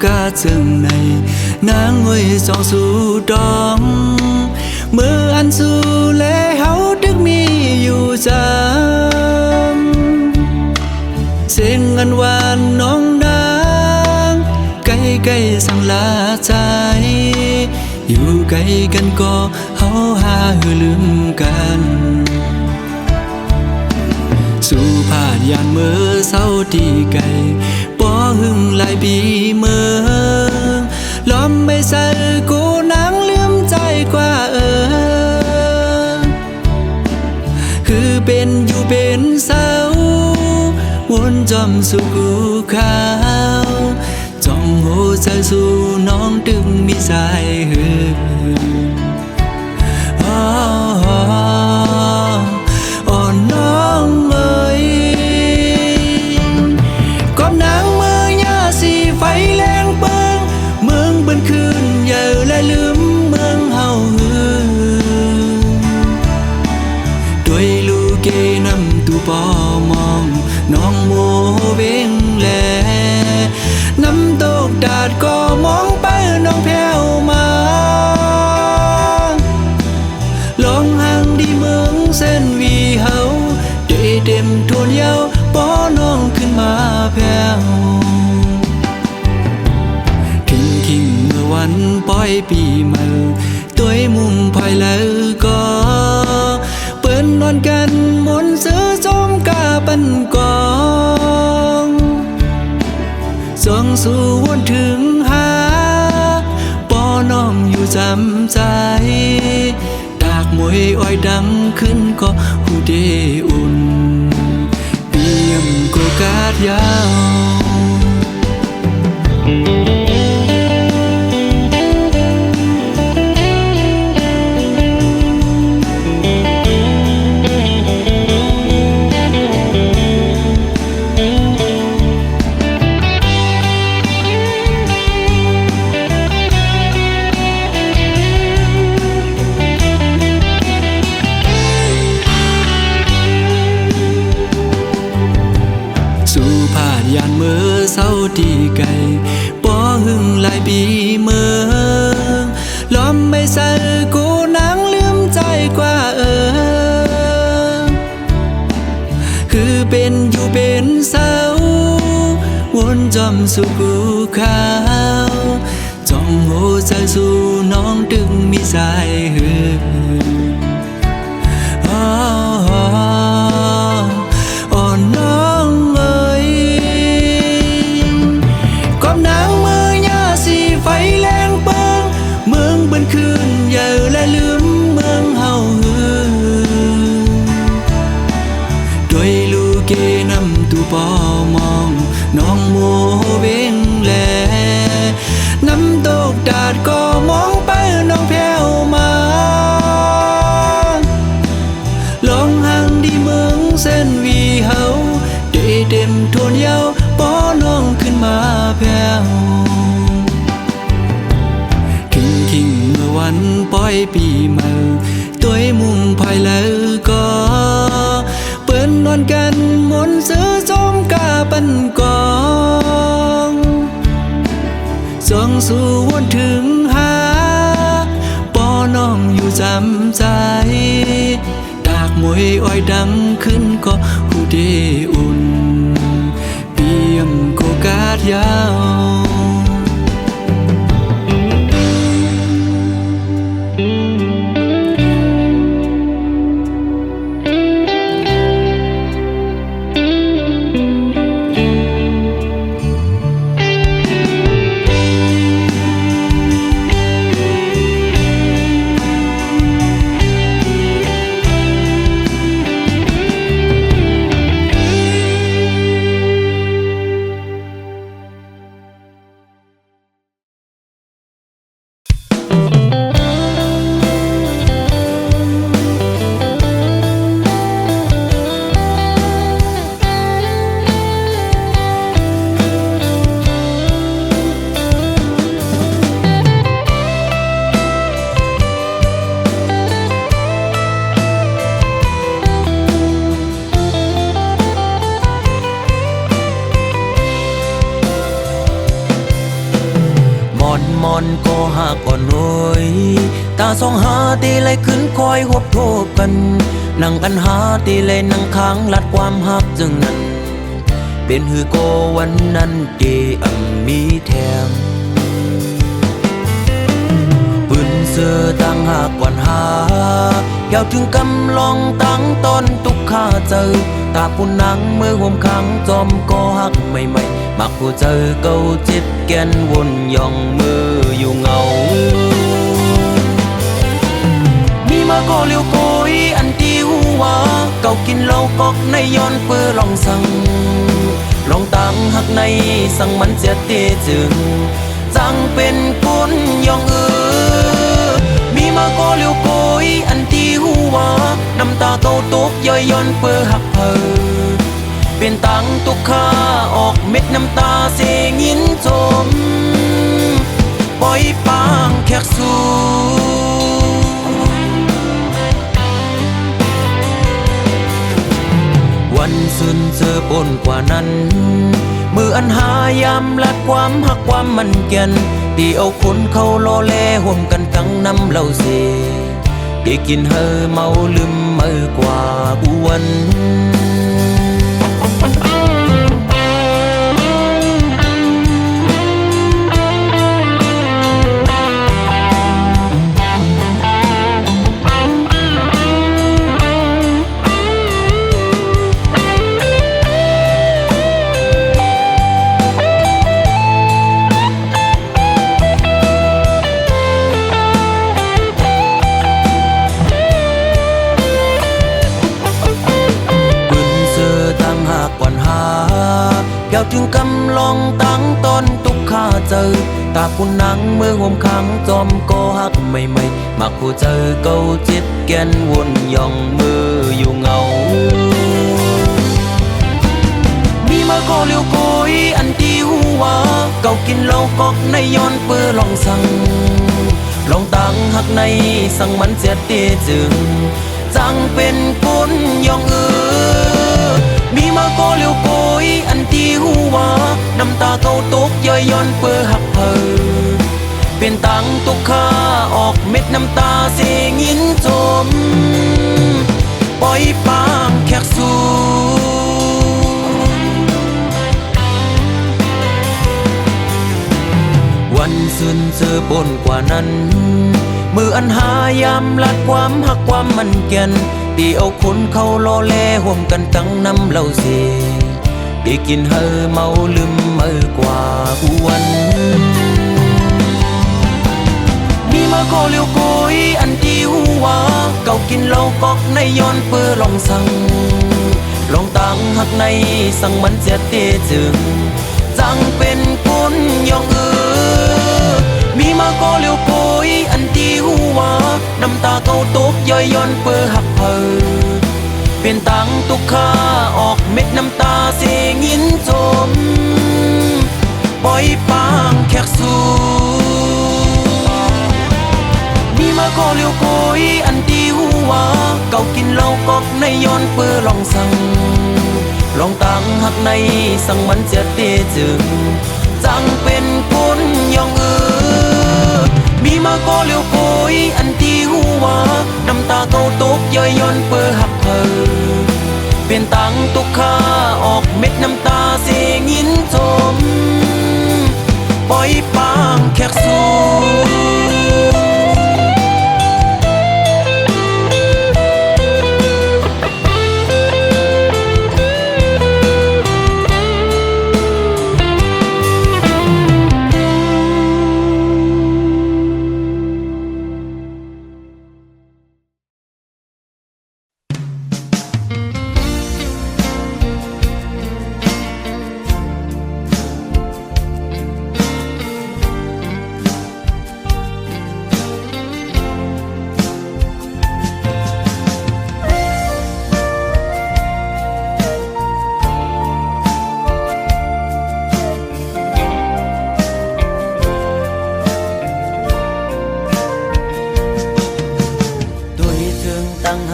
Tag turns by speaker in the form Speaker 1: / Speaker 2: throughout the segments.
Speaker 1: cả chừng này nắng ngồi gió su đong mưa ăn su lẽ háo đức miอยู่จำเสียงอันหวานน้องนางใกล้ๆสั่งลาใจอยู่ใกล้กันก็เฮาหาลืมกันสู่ผ่านยานเมื่อเศร้าที่ไกลป้อหึงหลายปีเมื่อล้อมไม่ใส่กูนางลืมใจกว่าคือเป็นอยู่เป็นเศร้าวนจอมสู่กูขาวจ้องหัวใจสู่น้องดึงมีสายหือน้องเอ๋ยกอบนางเมื่อยาสีไฟแรงเปิงเมืองเบิ่นคืนเยอะและลืมเมืองเฮาหือด้วยลูกเกนำตูปอมองน้องโมเวงแลน้ำตกดาดก็มองไปน้องแผ่วมาลองห่างดีเมืองเส้นวีเฮาเต็มทวนเยาป้อน้องขึ้นมาแผ่วทิ้งเมื่อวันปล่อยปีใหม่ตัวมุมภายแล้วก็เปิ้นนอนกันมนซื้อจมกาปันกองส่องสู่วนถึงหาป้อน้องอยู่จำใจตากมวยอ้อยดังขึ้นก็หูเดอุ่นเปียมโกกาดยาวยานเมื่อเศร้าที่ไกลป้อหึงหลายปีเมื่อล้อมไม่ใส่กูนางลืมใจกว่าคือเป็นอยู่เป็นเศร้าวนจอมสู่กูขาวจ้องหัวใจสู่น้องดึงมีสายหืน้องเอ๋ยกอบนางเมื่อยาสีไฟแรงเปิงเมืองเบิ่นคืนเยอะและลืมเมืองเฮาหือด้วยลูกเกนำตูปอมองน้องโมเวงแลน้ำตกดาดก็มองไปน้องแผ่วมาลองห่างดีเมืองเส้นวีเฮาเต็มทวนเยาป้อน้องขึ้นมาแผ่วทิ้งเมื่อวันปล่อยปีใหม่ตัวมุมภายแล้วก็เปิ้นนอนกันมนซื้อจมกาปันกองส่องสู่วนถึงหาป้อน้องอยู่จำใจตากมวยอ้อยดังขึ้นก็หูเดอุ่นเปียมโกกาดยาว
Speaker 2: อนมอนก็หากอ่อนโอยตาสองหาตีเลยขึ้นคอยหบโทบกันนั่งกันหาตีเลยนั่งค้างลัดความหักจึงนั้นเป็นหือโกวันนั้นเดอัมมีแถมปืนเสือตั้งหากก่อนหายาวถึงกำลองตั้งตอนตุกข้าเจอตาปุ่นนังมือห่มขังจอมก็หักใหม่ๆมักผู้เจอเก่าจิตแกนวนย่องมืออยู่เงามีมาก็เลี้ยวโกยอันที่หัวเก่ากินเหล้ากอกในย้อนเปื้อลองสั่งลองตั้งหักในสั่งมันเสียเตจึงจังเป็นกุนยองมีมาก็เลี้ยวโกยอันที่หัวน้ำตาเก่าตกย่อยย้อนเปื้อหักเพอเป็นตังตุกข้าออกเม็ดน้ำตาเสียงินจมปล่อยปางแขกสู่วันซึนเจอปนกว่านั้นมืออันหายามลัดความหักความมันแก่นตีเอาคนเข้าโลเลห่วมกันกังน้ำเหล้าเสได้กินเฮอเมาลืมเมื่อกว่ากูวันยาวถึงกำลองตั้งตอนตุกข้าเจอตาปุ่นนังมือห่มขังจอมก็หักใหม่ๆมักผู้เจอเก่าจิตแกนวนย่องมืออยู่เงามีมาก็เลี้ยวโกยอันที่หัวเก่ากินเหล้ากอกในย้อนเปื้อลองสั่งลองตั้งหักในสั่งมันเสียเตจึงจังเป็นกุนยองมีมาก็เลี้ยวโกยอันที่หัวน้ำตาเก่าตกย่อยย้อนเปื้อหักเพอเป็นตังตุกข้าออกเม็ดน้ำตาเสียงินจมปล่อยปางแขกสู่วันซึนเจอปนกว่านั้นมืออันหายามลัดความหักความมันแก่นตีเอาคนเข้าโลเลห่วมกันตั้งน้ำเหล้าเสได้กินเฮอเมาลืมเมื่อกว่ากูวันมีมาก็เลี้ยวโกยอันที่หัวเก่ากินเหล้ากอกในย้อนเปื้อลองสั่งลองตั้งหักในสั่งมันเสียเตจึงจังเป็นกุนยองมีมาก็เลี้ยวโกยอันที่หัวน้ำตาเก่าตกย่อยย้อนเปื้อหักเพอเป็นตังตุกข้าออกเม็ดน้ำตาเสียงินจมปล่อยปางแขกสู่มีมาก็เลี้ยวโกยอันที่หัวเก่ากินเหล้ากอกในย้อนเปื้อลองสั่งลองตั้งหักในสั่งมันเสียเตจึงจังเป็นกุนยองมีมาก็เลี้ยวโกยอันที่หัวน้ำตาเก่าตกย่อยย้อนเปื้อหักเพอเป็นตังตุกข้าออกเม็ดน้ำตาเสียงินจมปล่อยปางแขกสู่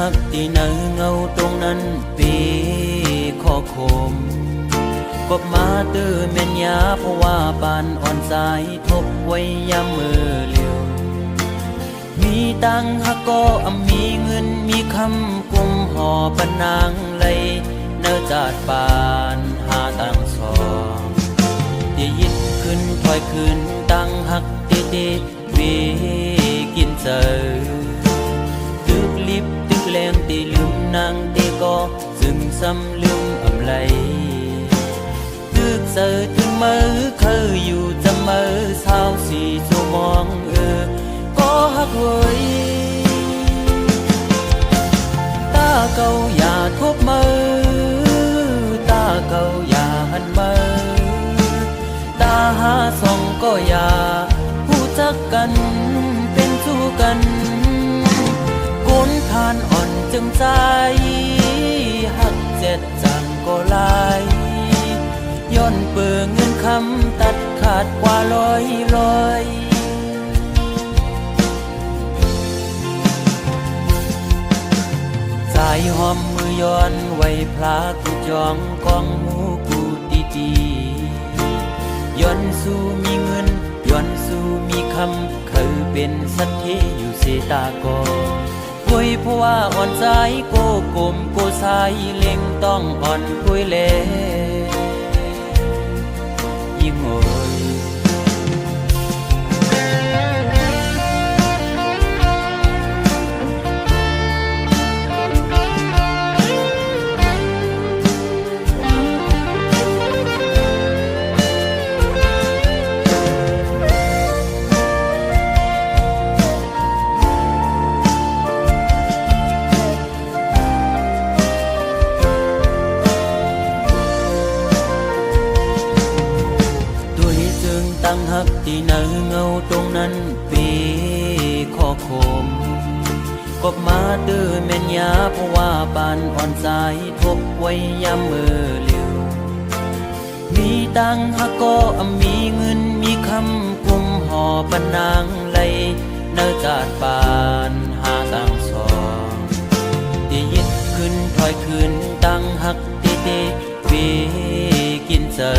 Speaker 2: หักที่เนื้อเงาตรงนั้นปีข้อคมก กบมาเตอแม่นยาเพราะว่าปานอ่อนสายทบไว้ยามมือเลียวมีตังหักก็มีเงินมีคำกุมห่อปนนางไหลเนื้อจาดปานหาตังสองเตียยิดขึ้นถอยขึ้นตังหักเตเตเวกินเจอตึกลิบตึกแรงตีลืมนางเตก็ซึมซ้ำลืมอำไหลตึกเจอตึกมือเคยอยู่จะมือเศร้าสีสูมองก็หักเว้ยตาเก่าอย่าทบมือตาเก่าอย่าหันมือตาหาส่องก็อย่าผู้จักกันเป็นสู้กันก้นทานอ่อนจึงใจหักเจ็ดจังก็ลายย้อนเปื้อเงินคำตัดขาดกว่าลอยสายหอมมือย้อนไว้พลากูจองกองหมูกูดีย้อนสู้มีเงินย้อนสู้มีคำเคยเป็นสัตย์ที่อยู่เสตากอคุยเพราะว่าอ่อนใจโกกลมโกสายเล็งต้องอ่อนคุยเล่ยิ่งโอยตั้งหักที่เนื้อเงาตรงนั้นปีขอคมกบมาเตื้อแม่นยาเพราะว่าปานอ่อนสายทบไว้ยามมือเลียวมีตังหักก็มีเงินมีคำกุมห่อปนนางไหลเนื้อจาดปานหาตังสองตียิดขึ้นถอยขึ้นตังหักเตเตเวกินเจอ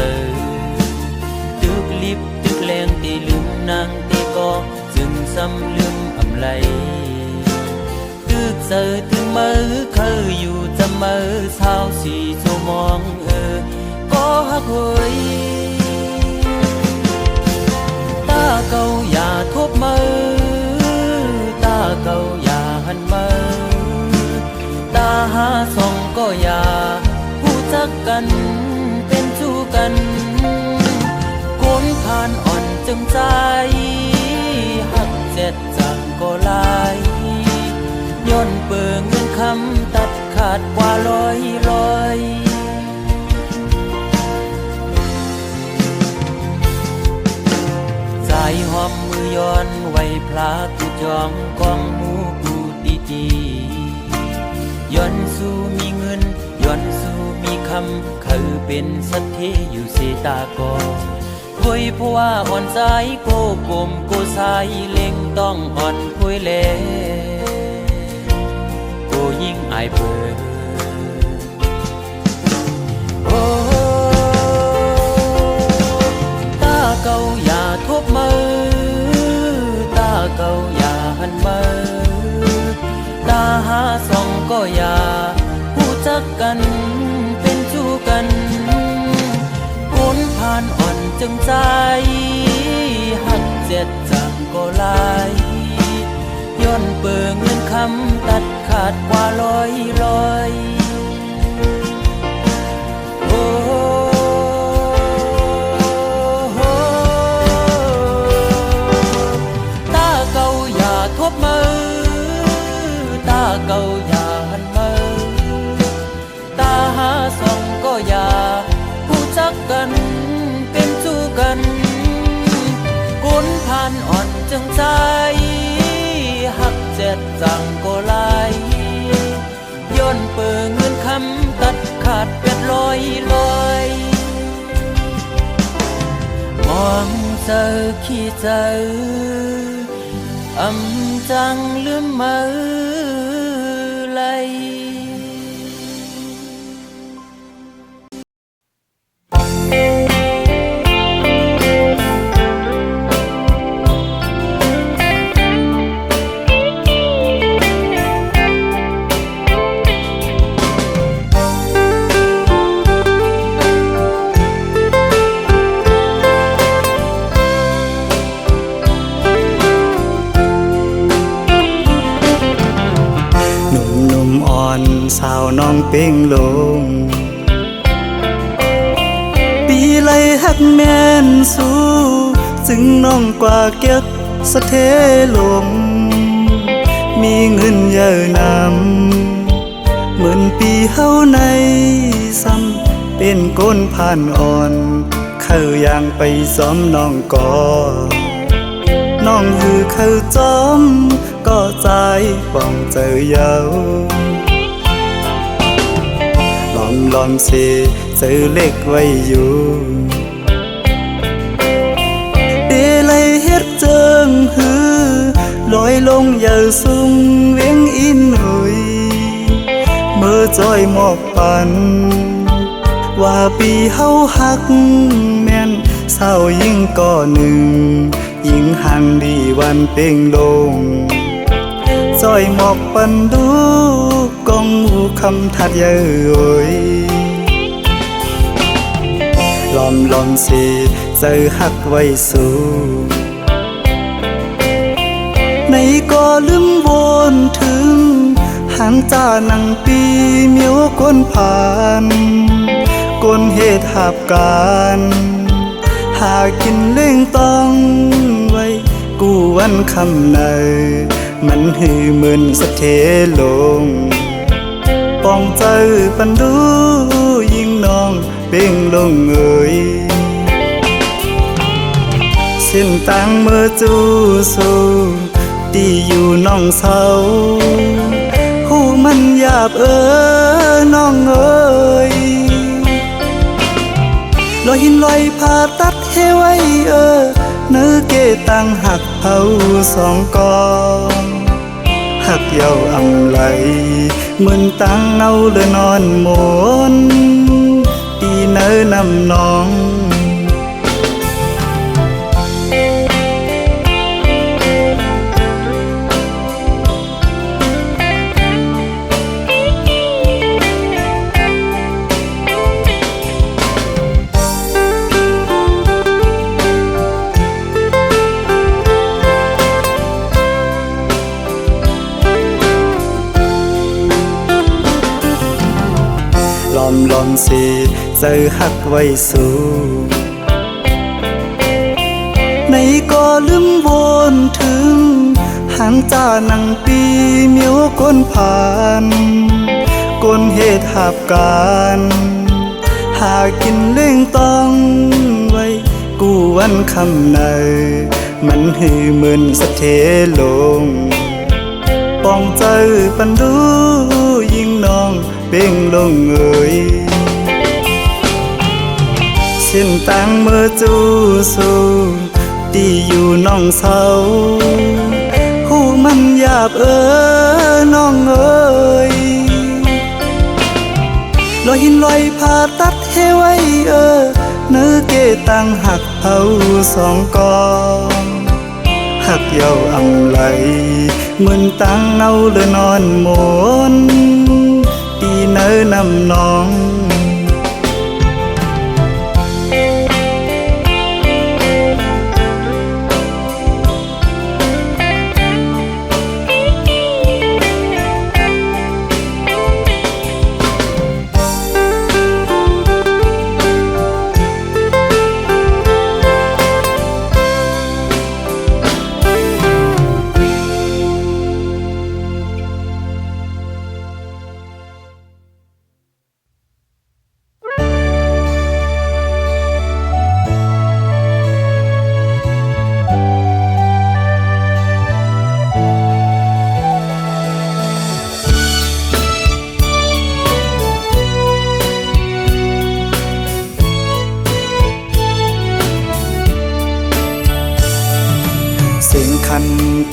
Speaker 2: ตึกลิบตึกแรงตีลืมนางตีก็จึงซ้ำลืมอำไหลตึกเจอตึกมือเคยอยู่จะมือเศร้าสีชั่วมองก็หักเว้ยตาเก่าอย่าทบมือตาเก่าอย่าหันมือตาหาส่องก็อย่าผู้จักกันเป็นสู้กันคนผ่านอ่อนจึงใจหักเจ็ดจังก็ลายย้อนเปิงเงินคำตัดขาดกว่าลอยสายหอมมือย้อนไว้พลากูจองกองหมูกูดีย้อนสู้มีเงินย้อนสู้มีคำเคยเป็นสัตย์ที่อยู่เสตากอคุยเพราะว่าอ่อนใจโกกลมโกสายเล็งต้องอ่อนคุยเล่โกยิ่งอายเปิดโอ้ตาเก่าอย่าทบมือตาเก่าอย่าหันมือตาหาส่องก็อย่าผู้จักกันเป็นสู้กันคนผ่านอ่อนจึงใจหักเจ็ดจังก็ลายย้อนเปิงเงินคำตัดขาดกว่าลอยโอ้ตาเก่าอย่าทบมือตาเก่าอย่าหันมือตาหาส่องก็อย่าผู้จักกันเป็นสู้กันคนผ่านอ่อนจึงใจหักเจ็ดจังก็ลายย้อนเปิงเงินคำตัดขาดเป็ดลอยมองเจอขี้เจอจังลืมมือไหล
Speaker 1: สาวน้องเป้งลงปีไลฮักแม่นสู้จึงน้องกว่าเก็บสะเทลงมีเงินเยอะนำเหมือนปีเฮาในซ้ำเป็นก้นผ่านอ่อนเข้าย่างไปซ้อมน้องก่อน้องหือเข้าจอมก็ใจป้องเจอเยาลอมเสเจอเล็กไว้อยู่เดลัยเฮ็ดเจิงหือลอยลงอย่าสูงเวียงอินหุยเมื่อจอยหมอกปันว่าปีเฮาหักแม่นเศร้ายิ่งก่อหนึ่งยิ่งห่างดีวันเป่งลงจอยหมอกปันดูกองหูคำทัดเย้ยลอมเสเจอหักไว้สู้ในก็ลืมวนถึงหางจ้านังปีเมียวก้นผ่านก้นเหตุหาบการหากินเล่งต้องไว้กูวันคำในมันหือมึนสะเทลงป้องเจอปันดูยิ่งน้องเป่งลงเอ่ยเส้นต่างเมื่อจูสู้ตีอยู่น้องเศร้าหูมันหยาบน้องเอ่ยลอยหินลอยผ่าตัดให้ไว้เนื้อเกตังหักเผาสองกองหักเยาอำไหลเหมือนตังเอาเลยนอนหมนปีเนื้อนำน้องลอมเสเจอหักไว้สู้ในก็ลืมวนถึงหางจ้านังปีเมียวก้นผ่านก้นเหตุหาบการหากินเล่งต้องไว้กูวันคำในมันหือมึนสะเทลงป้องเจอปันดูยิ่งน้องเป่งลงเอ่ยเส้นต่างเมื่อจูสู้ตีอยู่น้องเศร้าหูมันหยาบน้องเอ่ยลอยหินลอยผ่าตัดให้ไว้เนื้อเกตังหักเผาสองกองหักเยาอำไหลเหมือนตังเอาเลยนอนหมนปีเนื้อนำน้อง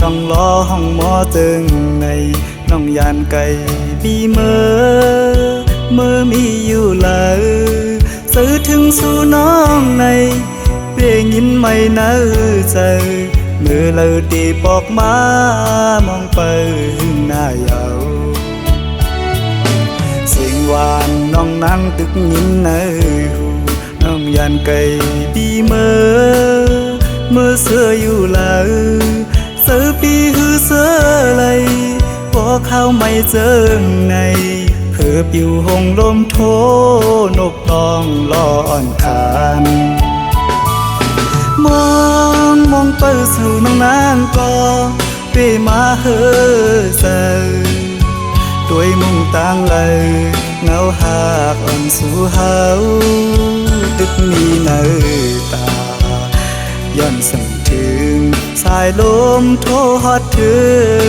Speaker 1: ต้องล้อห้องหมอตึงในน้องยานไก่บีเมื่อมีอยู่เลยซื้อถึงสู่น้องในเพียงยินไม่น่าใจเมื่อเราตีปอกมามองไปหน้ายาวเสียงหวานน้องนั่งตึกยินในหูน้องยานไก่บีเมื่อเสื้ออยู่เลยเสือปีหือเสือไหลพอเข้าไม่เจอใน คือปิวหงลมโทนกตองลออ่อนคานมองไปสู่น้องนางก็เปมาเฮอเซอด้วยมุ่งต่างเลยเงาหากอ่อนสู่เฮาตึกมีเนตาย้อนสั่งถึงสายลมโทฮอดถึ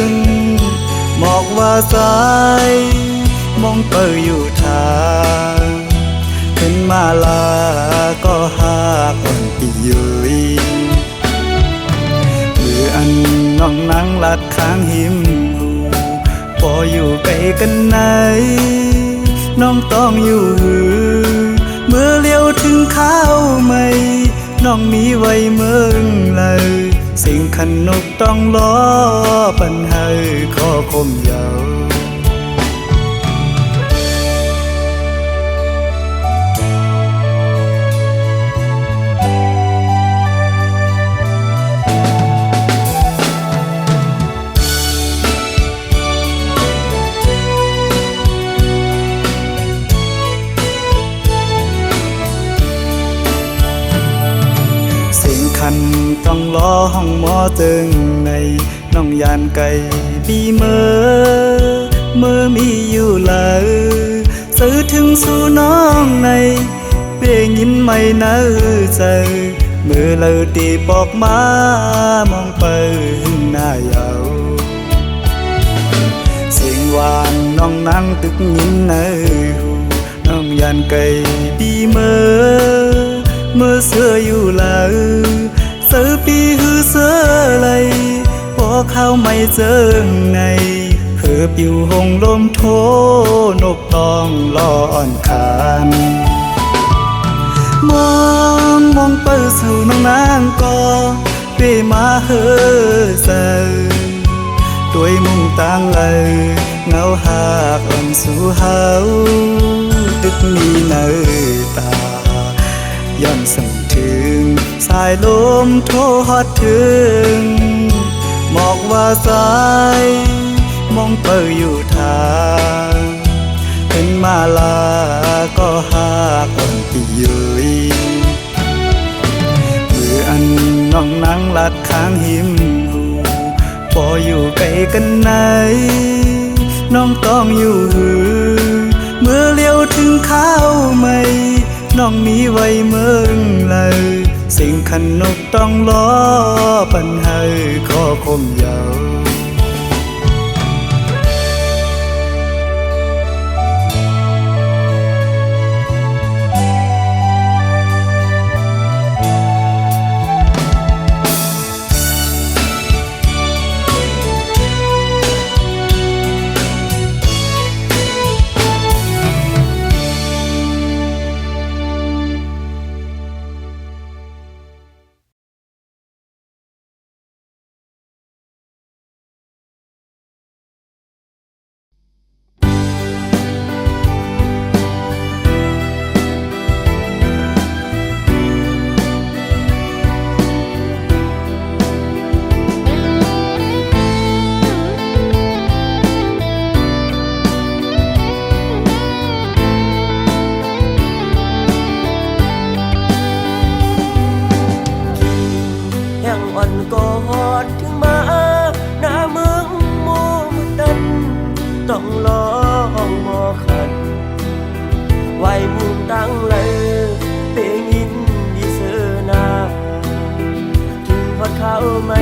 Speaker 1: งหมอกว่าสายมองเปิดอยู่ทางขึ้นมาลาก็หากอ่อนปียุยมืออันน้องนั่งลัดข้างหิมหูพออยู่ไกลกันไหนน้องต้องอยู่หือเมื่อเลี้ยวถึงข้าวไม่น้องมีไว้เมืองเลยสิ่งขันนกต้องล้อปัญหาขอคมเยาคันต้องล้อห้องหมอตึงในน้องยานไก่ปีเมื่อมีอยู่เลยสื่อถึงสู่น้องในเปยยินไม่เนื้อใจมือเลยตีปอกมามองไปหึงหน้ายาวเสียงหวานน้องนั่งตึกยินเนื้อหูน้องยานไก่ปีเมื่อเสื้ออยู่เลยเสือปีหือเสือไหลพอเข้าไม่เจอไงคือปิวหงลมโทนกตองลออ่อนคานมองไปสู่น้องนางก็เปมาเฮอเซอด้วยมุ่งต่างเลยเงาหากอ่อนสู่เฮาตึกมีเนตาย้อนสั่งถึงสายลมโทฮอดถึงหมอกว่าสายมองเปิดอยู่ทางเป็นมาลาก็หากอ่อนปียุยมืออันน้องนั่งลัดข้างหิมหูพออยู่ไกลกันไหนน้องต้องอยู่หือเมื่อเลี้ยวถึงข้าวไม่น้องมีไว้เมืองเลยสิ่งขันนกต้องล้อปัญหาขอคมเยา
Speaker 2: อ่อนกอดถึงมาหน้าเมืองโมดันต้องลองมอขันไว้มุมตั้งเลยเปยินดีเสนาถึงพอดข้าวไม่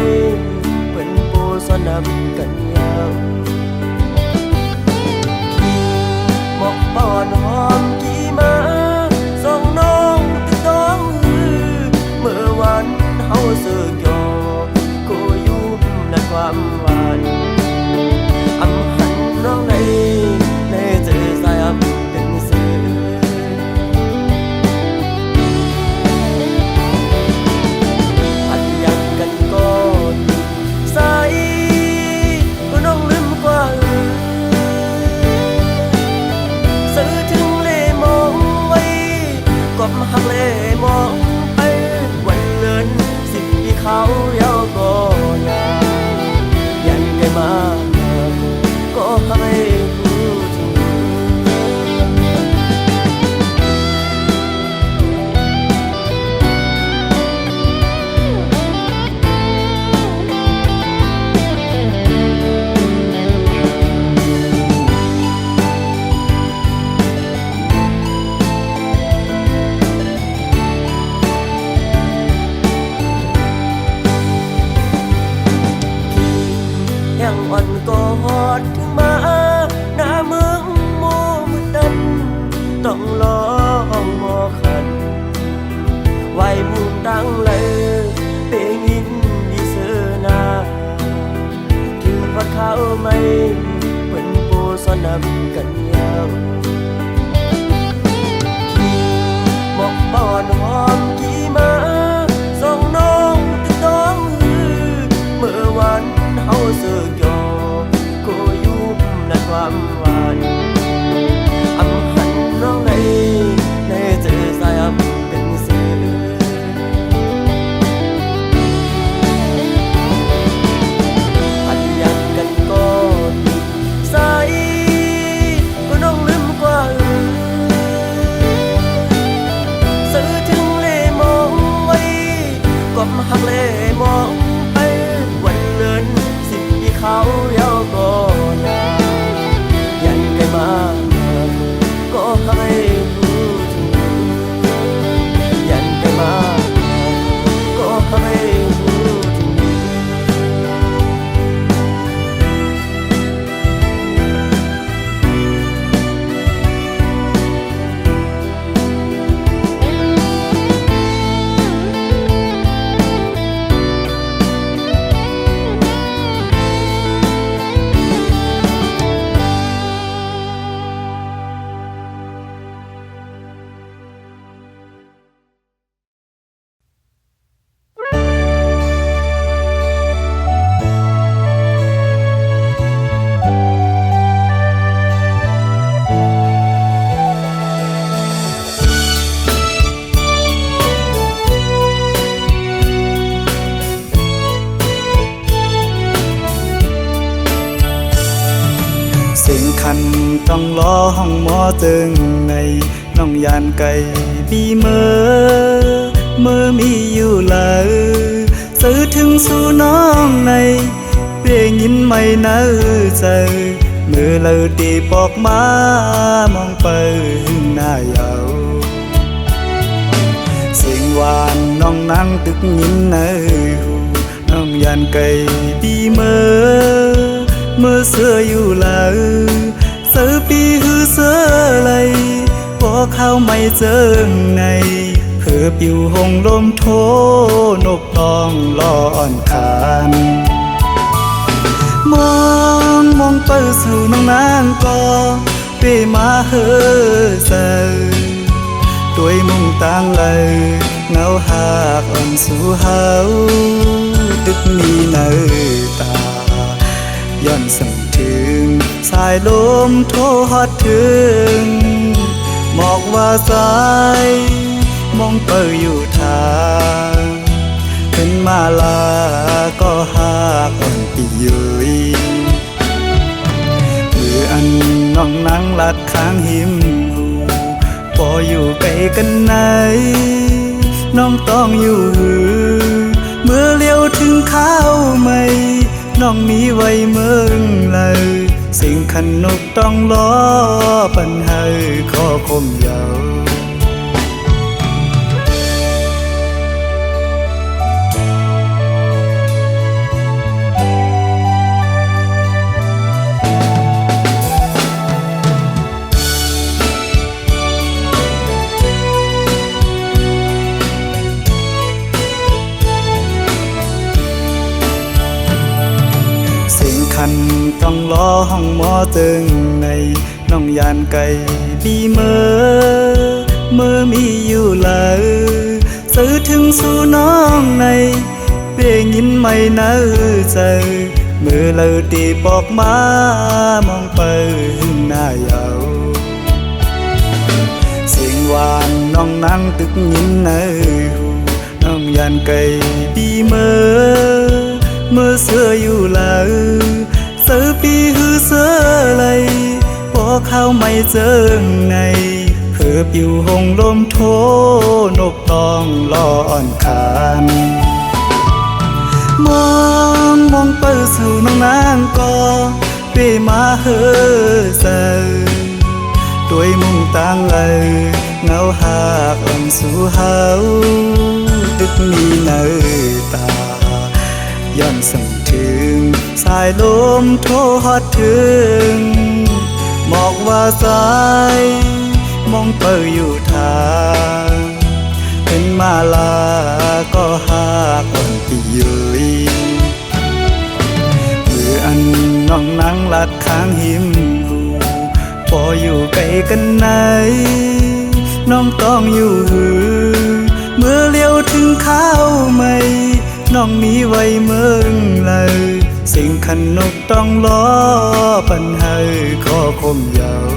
Speaker 2: เป็นปูสนำกันยาวหมอกป้อนหอมกี่มาส่งน้องติดต้องเมื่อวันเฮาเสือกยอก็ยุ่มในความหวานอำหันน้องในเจอสายอับเป็นเสืออันอยากกันก็ใส่ก็น้องลืมกว่าสื่อถึงเล่มองไว้กบหักเล่มองไปวันเลินเขาเดียวก็ยันไก ยังอ่อนกอดถึงมาหน้าเมืองโมมืดดันต้องลองมอขันไว้มุมดังเลยเปงินดีเสนาถึงว่าเขาไม่เป็นปูสนับกันยาวหมอกปอนหอมกี่มาส่งน้องติดต้องเมื่อวันเฮาเสือกยอก็ยุ่มในความหวานอำหันน้องในเจอสายอำเป็นเสืออันอยากกันก็ติดสายก็น้องลืมกว่าซื้อถึงเลมองไว้ก็มาหักเลมองไปวันเลิน10 ปีเขายาวก็นายันไกลมาก็ให้รู้ถึงยันไกลมาก็ให้รู้ถึง
Speaker 1: สิ่งคันต้องล้อห้องหมอตึงในน้องยานไก่บีเมื่อมีอยู่เลยซื้อถึงสู่น้องในเพียงยินไม่เนื้อใจเมื่อเราตีปอกมามองไปหน้ายาวสิ่งหวานน้องนั่งตึกยินเนื้อน้องยานไก่บีเมื่อเสื้ออยู่เลยเสื้อปีหือเสื้อไหลพอเข้าไม่เจอในเพื่อปิวหงลมโทนกตองลอนคานมองไปสู่น้องนางก็ไปมาเฮือเสือด้วยมุ่งต่างเลยเงาหากอ่อนสู่เฮาดึกมีเนื้อตาย้อนสั่งถึงสายลมโทฮอดถึงหมอกว่าสายมองเปิดอยู่ทางขึ้นมาลาก็หากอ่อนปียุยมืออันน้องนั่งลัดข้างหิมหูพออยู่ไกลกันไหนน้องต้องอยู่หือเมื่อเลี้ยวถึงข้าวไม่น้องมีไว้เมืองเลยสิ่งขันนกต้องล้อปัญหาขอคมยาวต้องล้อห้องหมอตึงในน้องยานไก่บีเมื่อมีอยู่เลยซื้อถึงสู่น้องในเพียงยินไม่เนื้อใจเมื่อเราตีปอกมามองไปหน้ายาวเสียงหวานน้องนั่งตึกยินเนื้อน้องยานไก่บีเมื่อเสื้ออยู่เลยเสื้อปีหือเสื้อไหลพอเข้าไม่เจอในเพื่อปิวหงลมโทนกตองลอนคานมองไปสู่น้องนางก็ไปมาเฮือเสือด้วยมุ่งต่างเลยเงาหากอ่อนสู่เฮาดึกมีเนื้อตาย้อนสั่งถึง สายลมโทรฮอดถึงบอกว่าสายมองเปิดอยู่ทางเป็นมาลาก็หากคนปีเยยมืออันน้องนั่งลัดข้างหิมหูพออยู่ไกลกันไหนน้องต้องอยู่หือเมื่อเลี้ยวถึงข้าวไม่น้องมีไว้เมืองเลยสิ่งขันนกต้องล้อปันให้ข้อคมยาว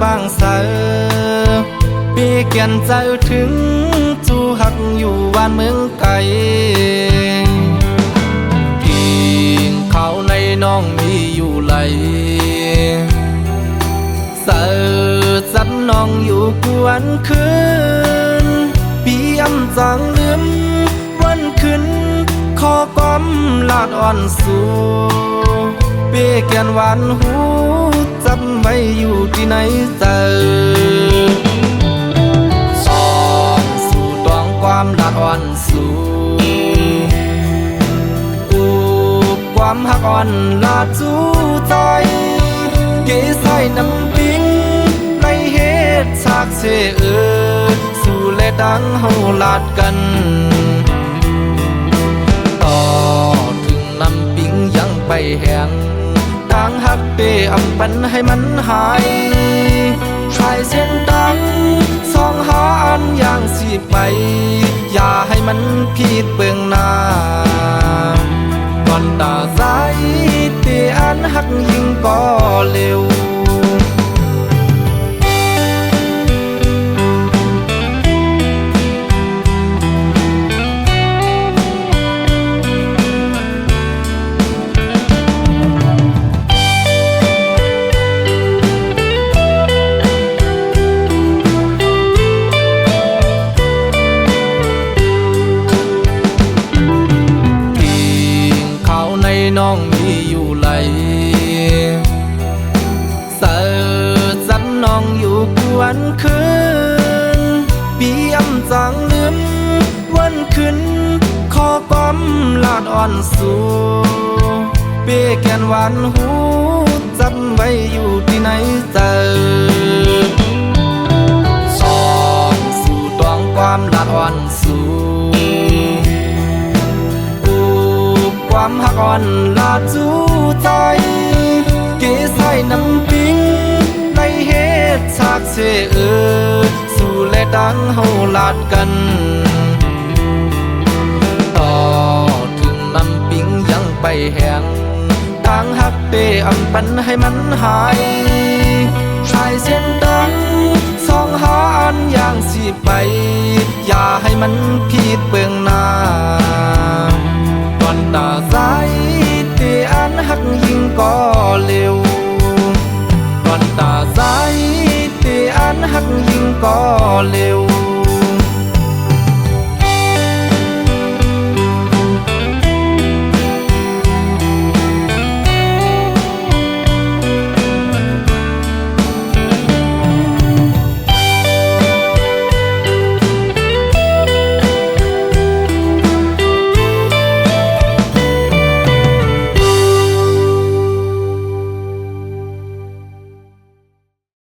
Speaker 2: ปางเสอปีเกียนใจถึงจูหักอยู่บ้านเมืองไกลกินข้าวในน้องมีอยู่ไหลเสอจัดน้องอยู่กวนคืนปีอำจังลืมวันคืนขอก้มลาดอ่อนสู่เปีเกียนหวานหูจำไว้อยู่ที่ไหนเจอสอนสู่ตองความลาดอ่อนสู่อูบความหักอ่อนลาดจูใจเกใส่น้ำปิ้งในเหตุฉากเสสู่และดังเฮาลาดกันต่อถึงน้ำปิ้งยังไปแห้งต่างหักเปอำปันให้มันหายชายเส้นดังสองหาอันอย่างสิไปอย่าให้มันผิดเบื้องหน้าก่อนตาสายเตอันหักยิ่งก็เร็วน้องมีอยู่ไหลเสิร์จันน้องอยู่กวนคืนปีอำจังลืมวันคืนขอก้มลาดอ่อนสู่เปีแกนหวานหูจำไว้อยู่ที่ไหนเจอสอนสู่ตองความลาดอ่อนสู่ความหักอ่อนลาดจูใจเกใส่น้ำปิ้งในเหตุฉากเสสู่และดังเฮาลาดกันต่อถึงน้ำปิ้งยังไปแห้งต่างหักเปอำปันให้มันหายชายเส้นดังสองหาอันอย่างสิไปอย่าให้มันผิดเบื้องหน้าก่อนตาสายเตอันหักยิ่งก็เร็วก่อนตาสายเตอันหักยิ่งก็เร็ว